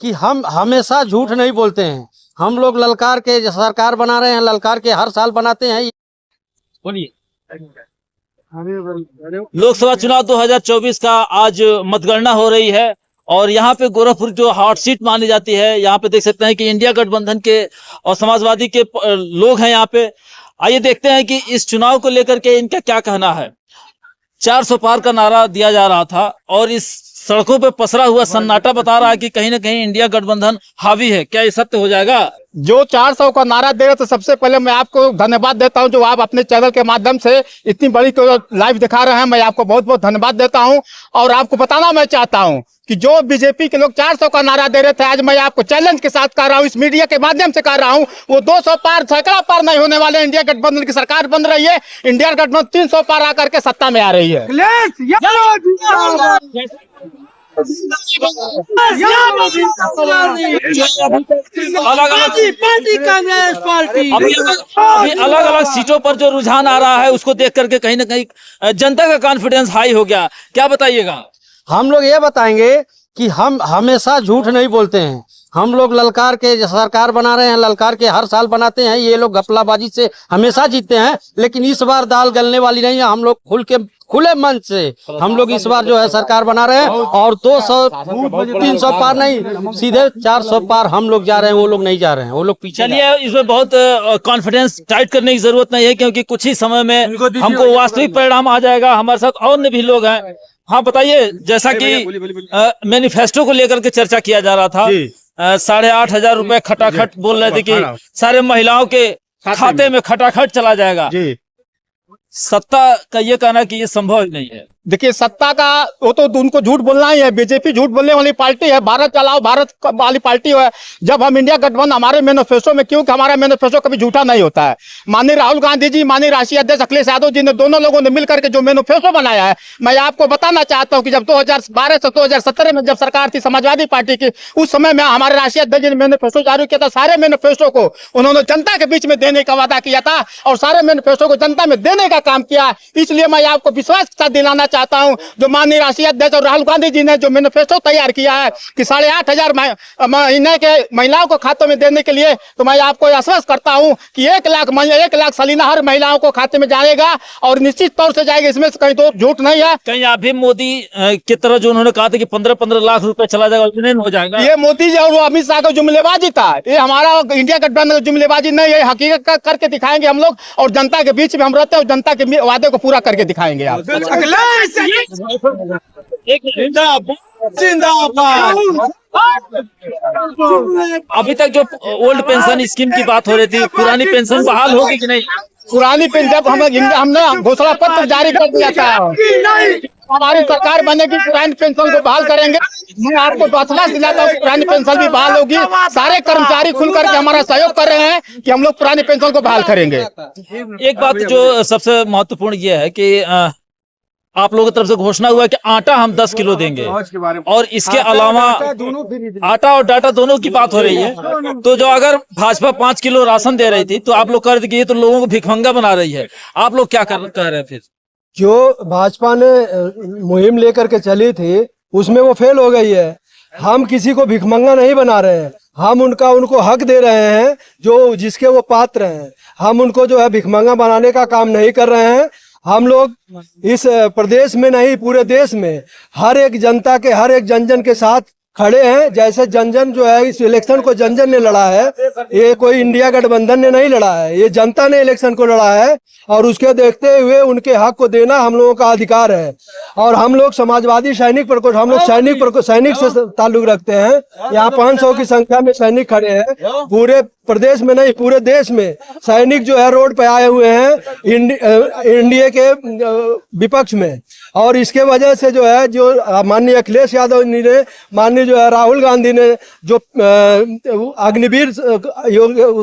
कि हम हमेशा झूठ नहीं बोलते हैं। हम लोग ललकार के सरकार बना रहे हैं, ललकार के हर साल बनाते हैं। बोलिए। लोकसभा चुनाव 2024 का आज मतगणना हो रही है और यहाँ पे गोरखपुर जो हॉट सीट मानी जाती है, यहाँ पे देख सकते हैं कि इंडिया गठबंधन के और समाजवादी के लोग हैं यहाँ पे। आइए देखते हैं कि इस चुनाव को लेकर के इनका क्या कहना है। 400 पार का नारा दिया जा रहा था और इस सड़कों पे पसरा हुआ सन्नाटा बता रहा है कि कहीं ना कहीं इंडिया गठबंधन हावी है। क्या ये सत्य हो जाएगा? जो 400 का नारा दे रहे, तो सबसे पहले मैं आपको धन्यवाद देता हूं जो आप अपने चैनल के माध्यम से इतनी बड़ी लाइव दिखा रहे हैं। मैं आपको बहुत बहुत धन्यवाद देता हूं। और आपको बताना मैं चाहता हूं कि जो बीजेपी के लोग 400 का नारा दे रहे थे, आज मैं आपको चैलेंज के साथ कर रहा हूं, इस मीडिया के माध्यम से कर रहा हूं, वो 200 पार, सैकड़ा पार नहीं होने वाले। इंडिया गठबंधन की सरकार बन रही है। इंडिया गठबंधन 300 पार आकर के सत्ता में आ रही है। अभी अलग अलग सीटों पर जो रुझान आ रहा है, उसको देख करके कहीं ना कहीं जनता का कॉन्फिडेंस हाई हो गया। क्या बताइएगा? हम लोग ये बताएंगे कि हम हमेशा झूठ नहीं बोलते हैं। हम लोग ललकार के सरकार बना रहे हैं, ललकार के हर साल बनाते हैं। ये लोग घपलाबाजी से हमेशा जीतते हैं, लेकिन इस बार दाल गलने वाली नहीं है। हम लोग खुले मन से हम लोग इस बार जो है सरकार बना रहे हैं और 200-300 पार नहीं, सीधे 400 पार हम लोग जा रहे हैं। वो लोग नहीं जा रहे हैं, वो लोग पीछे। चलिए, इसमें बहुत कॉन्फिडेंस टाइट करने की जरूरत नहीं है, क्योंकि कुछ ही समय में हमको वास्तविक परिणाम आ जाएगा। हमारे साथ और भी लोग हैं। हाँ बताइए, जैसा कि मैनिफेस्टो को लेकर के चर्चा किया जा रहा था, 8,500 रुपए खटाखट बोल रहे थे कि सारे महिलाओं के खाते में खटाखट चला जाएगा। सत्ता का ये कहना कि ये संभव नहीं है। देखिए, सत्ता का वो तो उनको झूठ बोलना ही है। बीजेपी झूठ बोलने वाली पार्टी है, भारत चलाओ भारत वाली पार्टी है। जब हम इंडिया गठबंधन हमारे मैनिफेस्टो में, क्योंकि हमारा मैनिफेस्टो कभी झूठा नहीं होता है। माननीय राहुल गांधी जी, माननीय राष्ट्रीय अध्यक्ष अखिलेश यादव जी ने, दोनों लोगों ने मिलकर के जो मैनिफेस्टो बनाया है, मैं आपको बताना चाहता हूं कि जब 2012 से 2017 में जब सरकार थी समाजवादी पार्टी की, उस समय में हमारे राष्ट्रीय अध्यक्ष जी ने मैनिफेस्टो जारी किया था। सारे मैनिफेस्टो को उन्होंने जनता के बीच में देने का वादा किया था और सारे मैनिफेस्टो को जनता में देने का काम किया। इसलिए मैं आपको विश्वास के साथ दिलाना चाहता हूं, जो माननीय राष्ट्रीय अध्यक्ष और राहुल गांधी जी ने जो मैनिफेस्टो तैयार किया है कि 8,500 महीने के महिलाओं को खातों में देने के लिए, तो मैं आपको आश्वस्त करता हूं कि 1 लाख सालाना हर महिलाओं को खाते में जाएगा और निश्चित तौर से जाएगा। इसमें कहीं तो झूठ नहीं है। कहीं आप भी मोदी की तरह जो उन्होंने कहा था कि 15-15 लाख रुपए चला जाएगा, हो जाएगा? ये मोदी जी और अमित शाह का जुमलेबाजी था। ये हमारा इंडिया गठबंधन जुमलेबाजी नहीं है, हकीकत करके दिखाएंगे हम लोग। और जनता के बीच में हम रहते हैं और जनता के वादे को पूरा करके दिखाएंगे। आप अभी तक जो ओल्ड पेंशन स्कीम की बात हो रही थी, पुरानी पेंशन बहाल होगी कि नहीं? पुरानी पेंशन हमने घोषणा पत्र जारी कर दिया था, हमारी सरकार बनेगी पुरानी पेंशन को बहाल करेंगे। मैं आपको विश्वास दिलाता हूँ पुरानी पेंशन भी बहाल होगी। सारे कर्मचारी खुल करके हमारा सहयोग कर रहे हैं कि हम लोग पुरानी पेंशन को बहाल करेंगे। एक बात जो सबसे महत्वपूर्ण ये है कि आप लोगों की तरफ से घोषणा हुआ कि आटा हम 10 किलो देंगे, और इसके अलावा आटा और डाटा दोनों की बात हो रही है। तो जो अगर भाजपा 5 किलो राशन दे रही थी, तो आप लोग कह रहे थे कि ये तो लोगों को भिखमंगा बना रही है। आप लोग क्या कह रहे हैं? फिर जो भाजपा ने मुहिम लेकर के चली थी, उसमें वो फेल हो गई है। हम किसी को भिखमंगा नहीं बना रहे हैं, हम उनको हक दे रहे हैं जो जिसके वो पात्र हैं। हम उनको जो है भिखमंगा बनाने का काम नहीं कर रहे हैं। हम लोग इस प्रदेश में नहीं, पूरे देश में हर एक जनता के, हर एक जन के साथ खड़े हैं। जैसे जन जो है, इस इलेक्शन को जन ने लड़ा है, ये कोई इंडिया गठबंधन ने नहीं लड़ा है, ये जनता ने इलेक्शन को लड़ा है। और उसके देखते हुए उनके हक को देना हम लोगों का अधिकार है। और हम लोग समाजवादी सैनिक प्रकोष्ठ, हम लोग सैनिक से ताल्लुक रखते हैं। यहाँ 500 की संख्या में सैनिक खड़े हैं। पूरे प्रदेश में नहीं, पूरे देश में सैनिक जो है रोड पे आए हुए हैं इंडिया के विपक्ष में। और इसके वजह से जो है, जो माननीय अखिलेश यादव ने, माननीय जो है राहुल गांधी ने जो अग्निवीर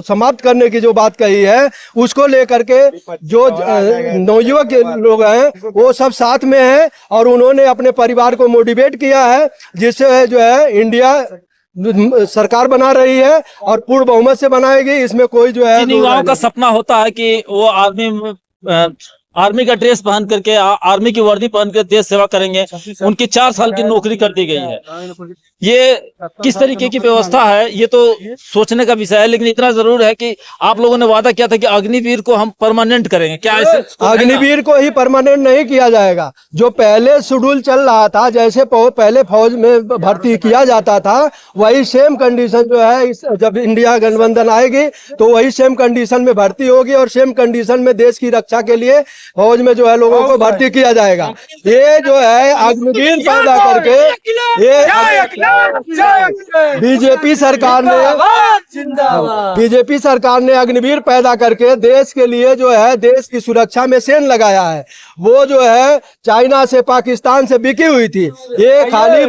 समाप्त करने की जो बात कही है, उसको लेकर के जो नवयुवक लोग हैं वो सब साथ में हैं। और उन्होंने अपने परिवार को मोटिवेट किया है, जिससे जो है इंडिया सरकार बना रही है और पूर्ण बहुमत से बनाएगी। इसमें कोई जो है, युवाओं का सपना होता है कि वो आदमी आर्मी का ड्रेस पहन करके आर्मी की वर्दी पहन कर देश सेवा करेंगे, उनकी 4 साल की नौकरी कर दी गई है। ये किस तरीके की व्यवस्था है ये तो सोचने का विषय है, लेकिन इतना जरूर है कि आप लोगों ने वादा किया था कि अग्निवीर को हम परमानेंट करेंगे, क्या ऐसे अग्निवीर को ही परमानेंट नहीं किया जाएगा। जो पहले शेड्यूल चल रहा था, जैसे पहले फौज में भर्ती किया जाता था, वही सेम कंडीशन जो है जब इंडिया गठबंधन आएगी तो वही सेम कंडीशन में भर्ती होगी और सेम कंडीशन में देश की रक्षा के लिए फौज में जो है लोगों को भर्ती किया जाएगा। ये जो है अग्निवीर पैदा करके ये बीजेपी सरकार ने अग्निवीर पैदा करके देश के लिए जो है देश की सुरक्षा में सेन लगाया है। वो जो है चाइना से, पाकिस्तान से बिकी हुई थी, ये खाली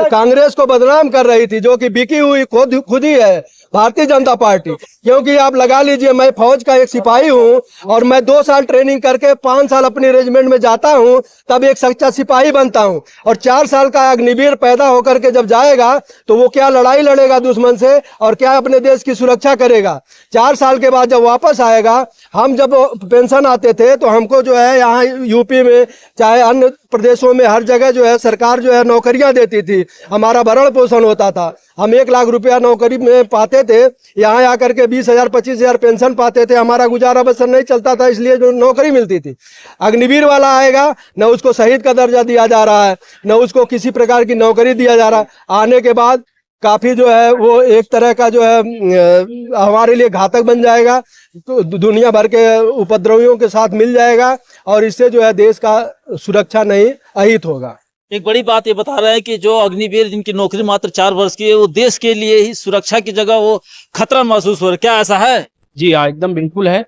कांग्रेस को बदनाम कर रही थी, जो कि बिकी हुई खुद ही है भारतीय जनता पार्टी। क्योंकि आप लगा लीजिए, मैं फौज का एक सिपाही हूं और मैं 2 साल ट्रेनिंग करके 5 साल अपनी रेजिमेंट में जाता हूं, तब एक सच्चा सिपाही बनता हूं। और 4 साल का अग्निवीर पैदा होकर के जब जाएगा तो वो क्या लड़ाई लड़ेगा दुश्मन से और क्या अपने देश की सुरक्षा करेगा। 4 साल के बाद जब वापस आएगा, हम जब पेंशन आते थे तो हमको जो है यहाँ यूपी में चाहे अन्य प्रदेशों में हर जगह जो है सरकार जो है नौकरियां देती थी, हमारा भरण पोषण होता था। हम 1 लाख रुपया नौकरी में पाते थे, यहाँ आकर के 20,000 25,000 पेंशन पाते थे, हमारा गुजारा बसर नहीं चलता था, इसलिए जो नौकरी मिलती थी। अग्निवीर वाला आएगा, न उसको शहीद का दर्जा दिया जा रहा है, न उसको किसी प्रकार की नौकरी दिया जा रहा है। आने के बाद काफी जो है वो एक तरह का जो है हमारे लिए घातक बन जाएगा, तो दुनिया भर के उपद्रवियों के साथ मिल जाएगा और इससे जो है देश का सुरक्षा नहीं अहित होगा। एक बड़ी बात ये बता रहे हैं कि जो अग्निवीर जिनकी नौकरी मात्र 4 वर्ष की है, वो देश के लिए ही सुरक्षा की जगह वो खतरा महसूस हो रहा है, क्या ऐसा है? जी हाँ, एकदम बिल्कुल है।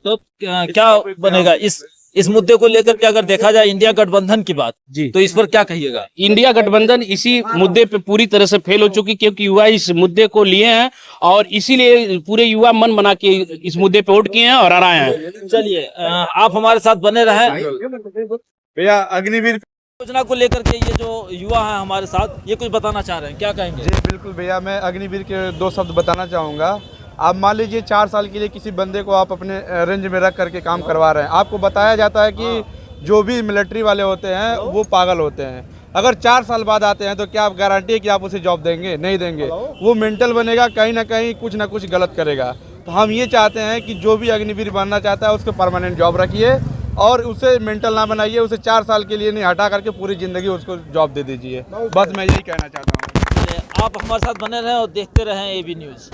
तो क्या बनेगा इस मुद्दे को लेकर के अगर देखा जाए इंडिया गठबंधन की बात जी, तो इस पर क्या कहिएगा? इंडिया गठबंधन इसी मुद्दे पे पूरी तरह से फेल हो चुकी, क्योंकि युवा इस मुद्दे को लिए हैं और इसीलिए पूरे युवा मन बना के इस मुद्दे पे वोट किए हैं और हराए हैं। चलिए आप हमारे साथ बने रहें। भैया अग्निवीर योजना को लेकर के ये जो युवा है हमारे साथ, ये कुछ बताना चाह रहे हैं, क्या कहेंगे? जी बिल्कुल भैया, मैं अग्निवीर के 2 शब्द बताना चाहूँगा। आप मान लीजिए 4 साल के लिए किसी बंदे को आप अपने रेंज में रख करके काम करवा रहे हैं, आपको बताया जाता है कि जो भी मिलिट्री वाले होते हैं वो पागल होते हैं। अगर 4 साल बाद आते हैं तो क्या आप गारंटी है कि आप उसे जॉब देंगे? नहीं देंगे। वो मेंटल बनेगा, कहीं ना कहीं कुछ ना कुछ गलत करेगा। तो हम ये चाहते हैं कि जो भी अग्निवीर बनना चाहता है उसको परमानेंट जॉब रखिए और उसे मेंटल ना बनाइए, उसे 4 साल के लिए नहीं, हटा करके पूरी ज़िंदगी उसको जॉब दे दीजिए। बस मैं यही कहना चाहता हूँ। आप हमारे साथ बने रहें और देखते रहें एबी न्यूज़।